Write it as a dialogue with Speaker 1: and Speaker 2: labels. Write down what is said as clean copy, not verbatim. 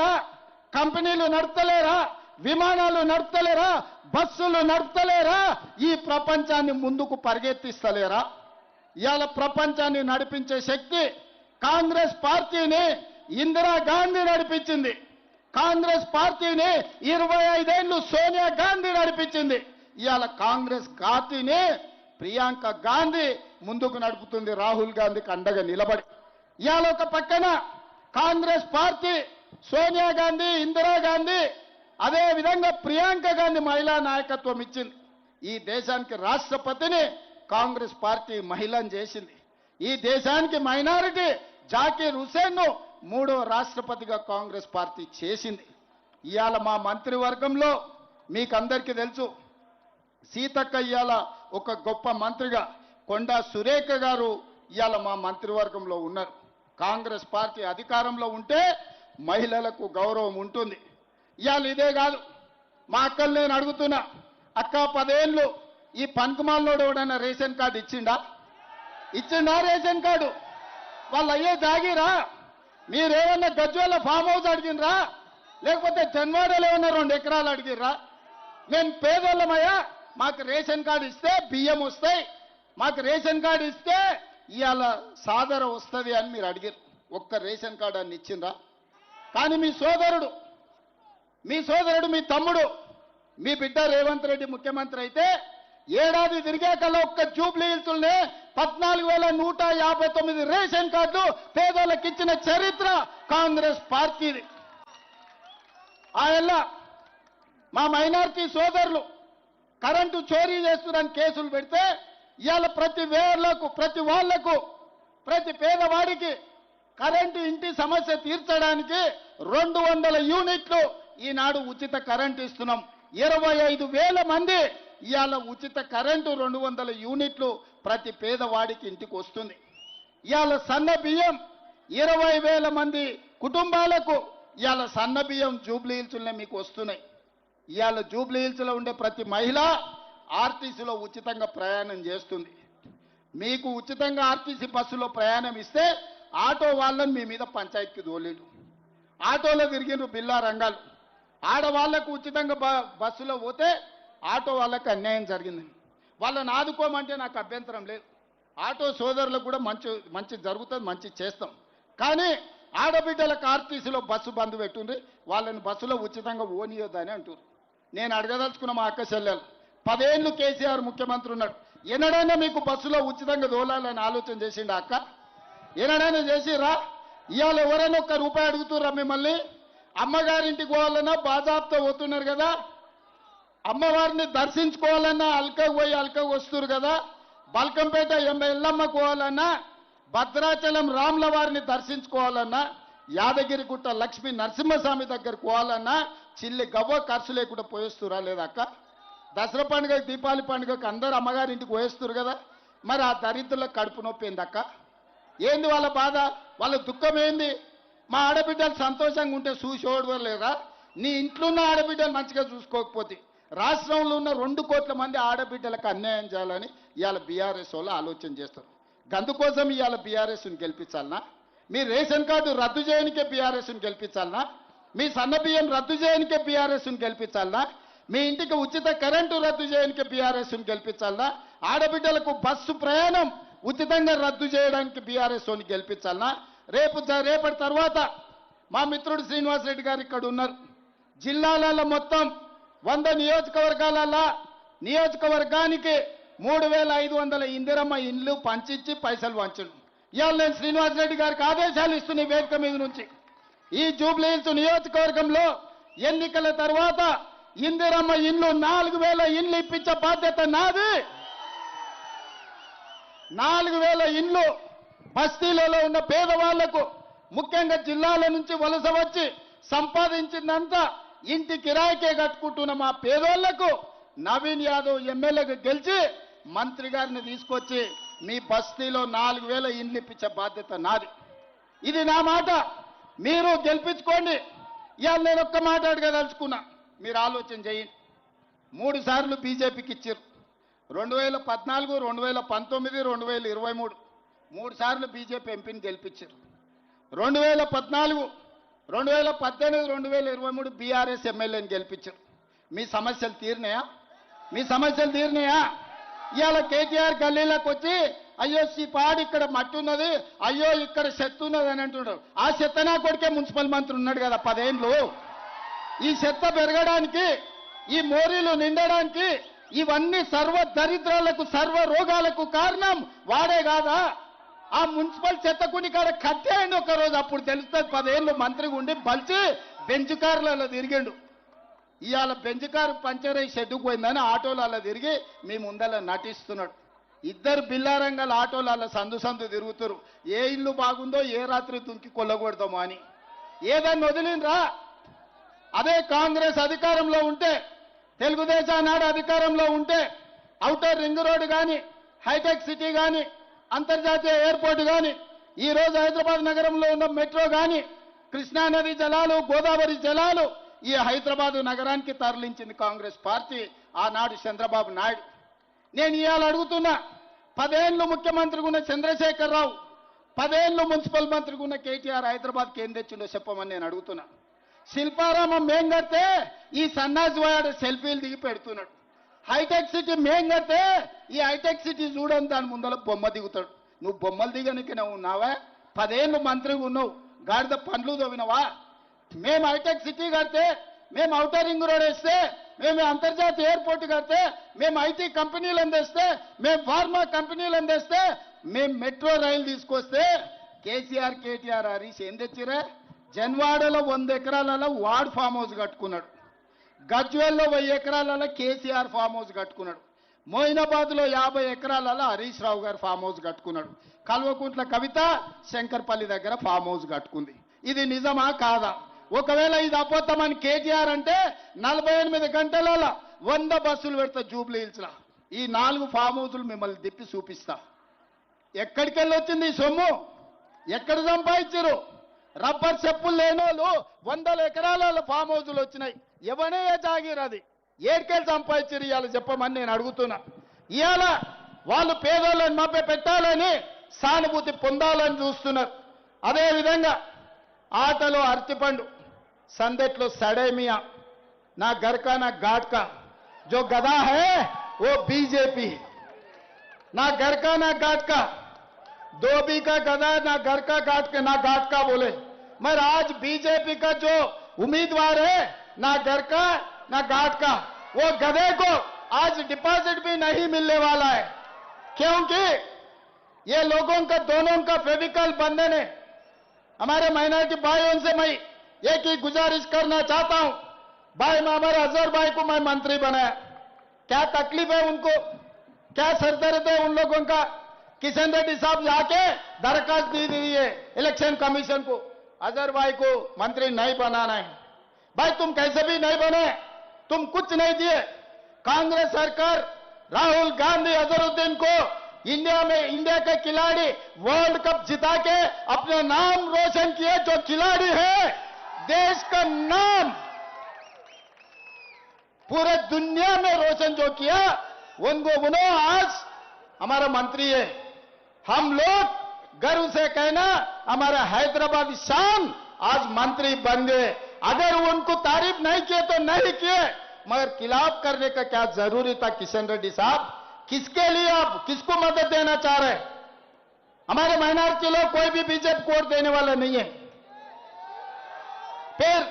Speaker 1: నడుపుతలేరా? కంపెనీలు నడుపుతలేరా? విమానాలు నడుపుతలేరా? బస్సులు నడుపుతలేరా? ఈ ప్రపంచాన్ని ముందుకు పరిగెత్తిస్తలేరా? ఇవాళ ప్రపంచాన్ని నడిపించే శక్తి కాంగ్రెస్ పార్టీని ఇందిరాగాంధీ నడిపించింది. కాంగ్రెస్ పార్టీని 25 ఏళ్లు సోనియా గాంధీ నడిపించింది. ఇవాళ కాంగ్రెస్ పార్టీని ప్రియాంక గాంధీ ముందుకు నడుపుతుంది, రాహుల్ గాంధీకి అండగా నిలబడి. ఇవాళ ఒక పక్కన కాంగ్రెస్ పార్టీ సోనియా గాంధీ, ఇందిరాగాంధీ, అదే విధంగా ప్రియాంక గాంధీ మహిళా నాయకత్వం ఇచ్చింది. ఈ దేశానికి రాష్ట్రపతిని కాంగ్రెస్ పార్టీ మహిళను చేసింది. ఈ దేశానికి మైనారిటీ జాకీర్ హుసేన్ ను 3వ రాష్ట్రపతిగా కాంగ్రెస్ పార్టీ చేసింది. ఇవాళ మా మంత్రివర్గంలో మీకు అందరికీ తెలుసు, సీతక్క ఇవాళ ఒక గొప్ప మంత్రిగా, కొండా సురేఖ గారు ఇవాళ మా మంత్రివర్గంలో ఉన్నారు. కాంగ్రెస్ పార్టీ అధికారంలో ఉంటే మహిళలకు గౌరవం ఉంటుంది. ఇవాళ ఇదే కాదు, మా అక్కలు నేను అడుగుతున్నా, అక్క 10 ఏళ్ళు ఈ పనికిమాలోడు ఎవడన్నా రేషన్ కార్డు ఇచ్చిండా? Ration card? వాళ్ళు అయ్యే జాగిరా? మీరేమన్నా గజ్వేల ఫామ్ హౌస్ అడిగినరా? లేకపోతే జన్వాడలో ఏమన్నా 2 ఎకరాలు అడిగిర్రా? మేము పేదోళ్ళమయ్యా, మాకు రేషన్ కార్డు ఇస్తే బియ్యం వస్తాయి, మాకు రేషన్ కార్డు ఇస్తే ఇవాళ సాదర వస్తుంది అని మీరు అడిగారు. ఒక్క రేషన్ కార్డు అని ఇచ్చిండ్రా? కానీ మీ సోదరుడు, మీ తమ్ముడు, మీ బిడ్డ రేవంత్ రెడ్డి ముఖ్యమంత్రి అయితే ఏడాది తిరిగాకల్లా ఒక్క జూబ్లీ హిల్స్లోనే 14,159 రేషన్ కార్డులు పేదోళ్ళకి ఇచ్చిన చరిత్ర కాంగ్రెస్ పార్టీది. ఆయల్ల మా మైనారిటీ సోదరులు కరెంటు చోరీ చేస్తున్నారని కేసులు పెడితే ఇవాళ ప్రతి వాళ్లకు ప్రతి పేదవాడికి కరెంటు ఇంటి సమస్య తీర్చడానికి 200 యూనిట్లు ఈనాడు ఉచిత కరెంటు ఇస్తున్నాం. 25,000 మంది ఇవాళ ఉచిత కరెంటు 200 యూనిట్లు ప్రతి పేదవాడికి ఇంటికి వస్తుంది. ఇవాళ సన్న బియ్యం 20,000 మంది కుటుంబాలకు ఇవాళ సన్న బియ్యం జూబ్లీ హిల్స్లోనే మీకు వస్తున్నాయి. ఇవాళ జూబ్లీ హిల్స్లో ఉండే ప్రతి మహిళ ఆర్టీసీలో ఉచితంగా ప్రయాణం చేస్తుంది. మీకు ఉచితంగా ఆర్టీసీ బస్సులో ప్రయాణం ఇస్తే ఆటో వాళ్ళని మీ మీద పంచాయతీకి తోలేడు. ఆటోలో తిరిగిన బిల్లా రంగాలు, ఆడవాళ్లకు ఉచితంగా బస్సులో పోతే ఆటో వాళ్ళకి అన్యాయం జరిగింది. వాళ్ళని ఆదుకోమంటే నాకు అభ్యంతరం లేదు. ఆటో సోదరులకు కూడా మంచి జరుగుతుంది, మంచి చేస్తాం. కానీ ఆడబిడ్డలకు ఆర్టీసీలో బస్సు బంద్ పెట్టుండ్రి, వాళ్ళని బస్సులో ఉచితంగా ఓనియొద్దని అంటారు. నేను అడగదలుచుకున్న మా అక్క చెల్లెలు, 10 ఏళ్ళు కేసీఆర్ ముఖ్యమంత్రి ఉన్నాడు, ఎన్నడైనా మీకు బస్సులో ఉచితంగా దోలాలని ఆలోచన చేసిండా అక్క? ఎన్నడైనా చేసిరా? ఇవాళ ఎవరైనా ఒక్క రూపాయి అడుగుతుర్రా మిమ్మల్ని? అమ్మగారింటికి పోవాలన్నా బాజాబ్తో పోతున్నారు కదా, అమ్మవారిని దర్శించుకోవాలన్నా అల్కకు పోయి అల్కకు వస్తున్నారు కదా, బల్కంపేట ఎల్లమ్మకు పోవాలన్నా, భద్రాచలం రాముల వారిని దర్శించుకోవాలన్నా, యాదగిరిగుట్ట లక్ష్మీ నరసింహస్వామి దగ్గరకు పోవాలన్నా చిల్లి గవ్వ ఖర్చు లేకుండా పోయేస్తురా లేదా అక్క? దసరా పండుగ, దీపావళి పండుగకు అందరూ అమ్మగారింటికి పోయేస్తున్నారు కదా, మరి ఆ దరిద్రులకు కడుపు నొప్పి ఏందక్క? ఏంది వాళ్ళ బాధ, వాళ్ళ దుఃఖం ఏంది? మా ఆడబిడ్డలు సంతోషంగా ఉంటే చూసేవాడు లేదా? నీ ఇంట్లో ఉన్న ఆడబిడ్డలు మంచిగా చూసుకోకపోతే రాష్ట్రంలో ఉన్న 2 కోట్ల మంది ఆడబిడ్డలకు అన్యాయం చేయాలని ఇవాళ బీఆర్ఎస్ వాళ్ళు ఆలోచన చేస్తారు. అందుకోసం ఇవాళ బీఆర్ఎస్ని గెలిపించాలనా? మీ రేషన్ కార్డు రద్దు చేయనికే బీఆర్ఎస్ని గెలిపించాలనా? మీ సన్న బియ్యం రద్దు చేయనికే బీఆర్ఎస్ని గెలిపించాలనా? మీ ఇంటికి ఉచిత కరెంటు రద్దు చేయనికే బీఆర్ఎస్ని గెలిపించాలనా? ఆడబిడ్డలకు బస్సు ప్రయాణం ఉచితంగా రద్దు చేయడానికి బీఆర్ఎస్ని గెలిపించాలనా? రేపటి తర్వాత మా మిత్రుడు శ్రీనివాస్ రెడ్డి గారు ఇక్కడ ఉన్నారు. జిల్లాలలో మొత్తం 100 నియోజకవర్గాలలో నియోజకవర్గానికి 3,500 ఇందిరమ్మ ఇండ్లు పంచిచ్చి పైసలు పంచడు. ఇవాళ నేను శ్రీనివాస్ రెడ్డి గారికి ఆదేశాలు ఇస్తున్న వేదిక మీద నుంచి, ఈ జూబ్లీ హిల్స్ నియోజకవర్గంలో ఎన్నికల తర్వాత ఇందిరమ్మ ఇండ్లు 4,000 ఇండ్లు ఇప్పించే బాధ్యత నాది. 4,000 ఇండ్లు బస్తీలలో ఉన్న పేదవాళ్లకు, ముఖ్యంగా జిల్లాల నుంచి వలస వచ్చి సంపాదించిందంతా ఇంటి కిరాయికే కట్టుకుంటున్న మా పేదోళ్లకు నవీన్ యాదవ్ ఎమ్మెల్యేగా గెలిచి మంత్రి గారిని తీసుకొచ్చి మీ బస్తీలో 4,000 ఇండ్లు ఇప్పించే బాధ్యత నాది. ఇది నా మాట, మీరు గెలిపించుకోండి. ఇవాళ నేను ఒక్క మాట అడగదలుచుకున్నా, మీరు ఆలోచన చేయండి. 3 సార్లు బీజేపీకి ఇచ్చారు. 2014, 2019, 2023 3 సార్లు బీజేపీ ఎంపీని గెలిపించారు. 2014 2018 2023 బీఆర్ఎస్ ఎమ్మెల్యేని గెలిపించారు. మీ సమస్యలు తీరినాయా? మీ సమస్యలు తీరినాయా? ఇవాళ కేటీఆర్ గల్లీలోకి వచ్చి అయ్యో పాడి ఇక్కడ మట్టి ఉన్నది, అయ్యో ఇక్కడ చెత్త ఉన్నది అని అంటున్నారు. ఆ చెత్త నా కొడుకే మున్సిపల్ మంత్రి ఉన్నాడు కదా 10 ఏళ్ళు. ఈ చెత్త పెరగడానికి, ఈ మోరీలు నిండడానికి, ఇవన్నీ సర్వ దరిద్రాలకు సర్వ రోగాలకు కారణం వాడే కాదా? ఆ మున్సిపల్ చెత్తకుని కాడ కట్టేయండి ఒకరోజు, అప్పుడు తెలుస్తుంది. 10 ఏళ్ళు మంత్రిగా ఉండి బలిచి బెంచ్ కార్లలో తిరిగిండు. ఇవాళ బెంచ్ కారు పంచర్ అయ్యి షెడ్డుకు పోయిందని ఆటోలలో తిరిగి మీ ముందర నటిస్తున్నాడు. ఇద్దరు బిల్లారంగాల ఆటోలలో సందు సందు తిరుగుతారు. ఏ ఇల్లు బాగుందో ఏ రాత్రి తుంకి కొల్లగొడతామో అని. ఏదన్నా వదిలినరా? అదే కాంగ్రెస్ అధికారంలో ఉంటే, తెలుగుదేశం నాడు అధికారంలో ఉంటే ఔటర్ రింగ్ రోడ్డు కానీ, హైటెక్ సిటీ కానీ, అంతర్జాతీయ ఎయిర్పోర్ట్ కానీ, ఈరోజు హైదరాబాద్ నగరంలో ఉన్న మెట్రో కానీ, కృష్ణానది జలాలు, గోదావరి జలాలు ఈ హైదరాబాద్ నగరానికి తరలించింది కాంగ్రెస్ పార్టీ, ఆనాడు చంద్రబాబు నాయుడు. నేను ఇవాళ అడుగుతున్నా, 10 ఏళ్ళు ముఖ్యమంత్రిగా ఉన్న చంద్రశేఖరరావు, 10 ఏళ్ళు మున్సిపల్ మంత్రిగా ఉన్న కేటీఆర్ హైదరాబాద్కి ఏం తెచ్చిండో చెప్పమని నేను అడుగుతున్నా. శిల్పారామం మేం కడితే ఈ సన్నాసి వాడు సెల్ఫీలు దిగి పెడుతున్నాడు. హైటెక్ సిటీ మేం కడితే ఈ హైటెక్ సిటీ చూడని దాని ముందర బొమ్మ దిగుతాడు. నువ్వు బొమ్మలు దిగనికి నువ్వు ఉన్నావా? 10 ఏళ్ళు మంత్రిగా ఉన్నావు, గాడిద పండ్లు తవ్వినవా? మేము హైటెక్ సిటీ కడితే, మేము ఔటర్ రింగ్ రోడ్ వేస్తే, మేము అంతర్జాతీయ ఎయిర్పోర్ట్ కడితే, మేము ఐటీ కంపెనీలు అందిస్తే, మేము ఫార్మా కంపెనీలు అందిస్తే, మేము మెట్రో రైలు తీసుకొస్తే కేసీఆర్ కేటీఆర్ హరీష్ ఏం తెచ్చిరే? జన్వాడలో 100 ఎకరాలలో వార్డ్ ఫామ్ హౌస్ కట్టుకున్నాడు. గజ్వేల్లో 1000 ఎకరాలలో కేసీఆర్ ఫామ్ హౌస్ కట్టుకున్నాడు. మోయినాబాద్లో 50 ఎకరాలలో హరీష్ రావు గారు ఫామ్ హౌస్ కట్టుకున్నాడు. కల్వకుంట్ల కవిత శంకర్పల్లి దగ్గర ఫామ్ హౌస్ కట్టుకుంది. ఇది నిజమా కాదా? ఒకవేళ ఇది అబద్ధమని కేటీఆర్ అంటే 48 గంటలలో 100 బస్సులు పెడతా జూబ్లీ హిల్స్లా. ఈ 4 ఫామ్ హౌసులు మిమ్మల్ని తిప్పి చూపిస్తా. ఎక్కడికి వెళ్ళి వచ్చింది ఈ సొమ్ము? ఎక్కడ సంపాదించారు? రబ్బర్ చెప్పులు లేనోళ్ళు 100 ఎకరాల ఫామ్ హౌసులు వచ్చినాయి. ఎవనే జాగీర్ అది? ఏడుకెళ్ళి సంపాదించారు ఇవాళ చెప్పమని నేను అడుగుతున్నా. ఇవాళ వాళ్ళు పేదోళ్ళని మభ్య పెట్టాలని, సానుభూతి పొందాలని చూస్తున్నారు. అదేవిధంగా ఆటలో అరటిపండు, సందెట్లో సడేమియా, నా గర్కా నా ఘాట్కా, జో గదా హై ఓ బీజేపీ, నా గర్కా నా ఘాట్కా, धोबी का गधा ना घर का ना घाट का बोले। मगर आज बीजेपी का जो उम्मीदवार है ना घर का ना घाट का, वो गधे को आज डिपॉजिट भी नहीं मिलने वाला है, क्योंकि ये लोगों का दोनों का फेविकल बंधन है। हमारे माइनॉरिटी भाइयों से मैं एक ही गुजारिश करना चाहता हूं, भाई मैं हमारे अजहर भाई को मैं मंत्री बनाया, क्या तकलीफ है उनको, क्या सरदर्द है उन लोगों का? किशन रेड्डी साहब जाके दरखास्त दी दी है इलेक्शन कमीशन को, अजहर भाई को मंत्री नहीं बनाना है। भाई तुम कैसे भी नहीं बने, तुम कुछ नहीं दिए। कांग्रेस सरकार राहुल गांधी अजहरुद्दीन को इंडिया के खिलाड़ी वर्ल्ड कप जिता के अपना नाम रोशन किए, जो खिलाड़ी है देश का नाम पूरे दुनिया में रोशन जो किया, उन्होंने आज हमारा मंत्री है। हम लोग गर्व से कहना हमारे हैदराबाद शान आज मंत्री बन गए। अगर उनको तारीफ नहीं किए तो नहीं किए, मगर खिलाफ करने का क्या जरूरी था? किशन रेड्डी साहब किसके लिए आप किसको मदद देना चाह रहे? हमारे माइनॉरिटी लोग कोई भी बीजेपी को वोट देने वाला नहीं है। फिर